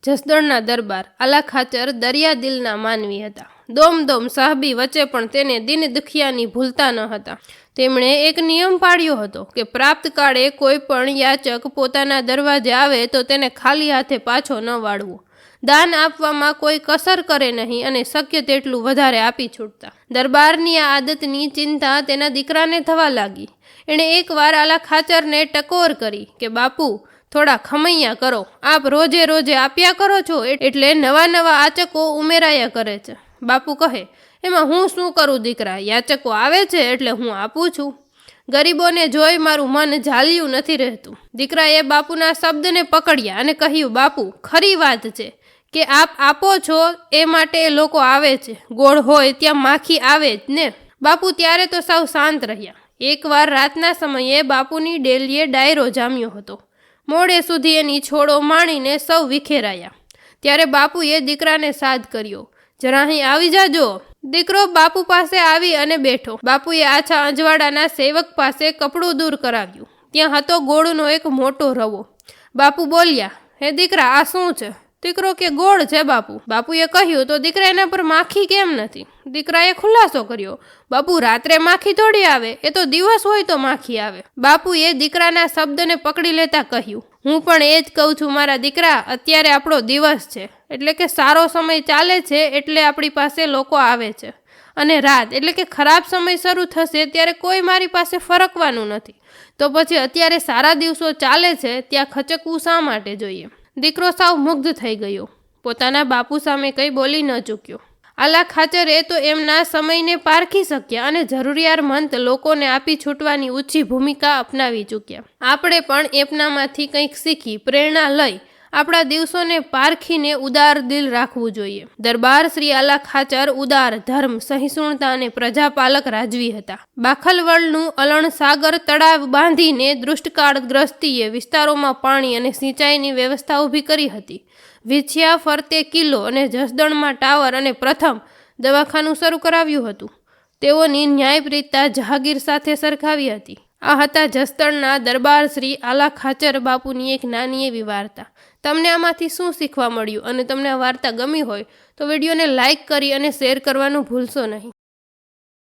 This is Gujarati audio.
જસદણના દરબાર આલા ખાચર દરિયા દિલના માનવી હતા। દોમદોમ સાહબી વચ્ચે પણ તેને દિન દુખિયાની ભૂલતા ન હતા। તેમણે એક નિયમ પાડ્યો હતો કે પ્રાપ્ત કાળે કોઈ પણ યાચક પોતાના દરવાજે આવે તો તેને ખાલી હાથે પાછો ન વાળવો, દાન આપવામાં કોઈ કસર કરે નહીં અને શક્ય તેટલું વધારે આપી છૂટતા। દરબારની આ આદતની ચિંતા તેના દીકરાને થવા લાગી। એણે એકવાર આલા ખાચરને ટકોર કરી કે બાપુ, થોડા ખમૈયા કરો, આપ રોજે રોજે આપ્યા કરો છો એટલે નવા નવા આચકો ઉમેરાયા કરે છે। બાપુ કહે, એમાં હું શું કરું દીકરા, યાચકો આવે છે એટલે હું આપું છું। ગરીબોને જોઈ મારું મન ઝાલ્યું નથી રહેતું। દીકરાએ બાપુના શબ્દને પકડ્યા અને કહ્યું, બાપુ ખરી વાત છે કે આપ આપો છો એ માટે લોકો આવે છે, ગોળ હોય ત્યાં માખી આવે જ ને। બાપુ ત્યારે તો સાવ શાંત રહ્યા। એકવાર રાતના સમયે બાપુની ડેલીએ ડાયરો જામ્યો હતો। મોડે સુધી એની છોડો માણીને સૌ વિખેરાયા। ત્યારે બાપુએ દીકરાને સાદ કર્યો, જરા અહીં આવી જાજો। દીકરો બાપુ પાસે આવી અને બેઠો। બાપુએ આછા અજવાળાના સેવક પાસે કપડું દૂર કરાવ્યું। ત્યાં હતો ગોળનો એક મોટો રવો। બાપુ બોલ્યા, હે દીકરા, આ શું છે? દીકરો કે ગોળ છે બાપુ। બાપુએ કહ્યું, તો દીકરા એના પર માખી કેમ નથી? દીકરાએ ખુલાસો કર્યો, બાપુ રાત્રે માખી થોડી આવે, એ તો દિવસ હોય તો માખી આવે। બાપુએ દીકરાના શબ્દને પકડી લેતા કહ્યું, હું પણ એ જ કહું છું મારા દીકરા, અત્યારે આપણો દિવસ છે એટલે કે સારો સમય ચાલે છે એટલે આપણી પાસે લોકો આવે છે, અને રાત એટલે કે ખરાબ સમય શરૂ થશે ત્યારે કોઈ મારી પાસે ફરકવાનું નથી, તો પછી અત્યારે સારા દિવસો ચાલે છે ત્યાં ખચકવું શા માટે જોઈએ? દીકરો સાવ મુગ્ધ થઈ ગયો, પોતાના બાપુ સામે કંઈ બોલી ન ચૂક્યો। આલા ખાચરે તો એમના સમયને પારખી શક્યા અને જરૂરિયાતમંદ લોકોને આપી છૂટવાની ઊંચી ભૂમિકા અપનાવી ચૂક્યા। આપણે પણ એમનામાંથી કંઈક શીખી પ્રેરણા લઈ આપણા દિવસોને પારખીને ઉદાર દિલ રાખવું જોઈએ। દરબાર શ્રી આલા ખાચર ઉદાર, ધર્મ, સહિષ્ણુતા અને પ્રજાપાલક રાજવી હતા। બાખલવડનું અલણ સાગર તળાવ બાંધીને દુષ્કાળગ્રસ્તીય વિસ્તારોમાં પાણી અને સિંચાઈની વ્યવસ્થા ઊભી કરી હતી। વિછિયા ફરતે કિલ્લો અને જસદણમાં ટાવર અને પ્રથમ દવાખાનું શરૂ કરાવ્યું હતું। તેઓની ન્યાયપ્રિયતા જહાગીર સાથે સરખાવી હતી। આ હતા જસદણના દરબાર શ્રી આલા ખાચર બાપુની એક નાની એવી વાર્તા। તમને આમાંથી શું શીખવા મળ્યું અને તમને આ વાર્તા ગમી હોય તો વિડીયોને લાઇક કરી અને શેર કરવાનું ભૂલશો નહીં।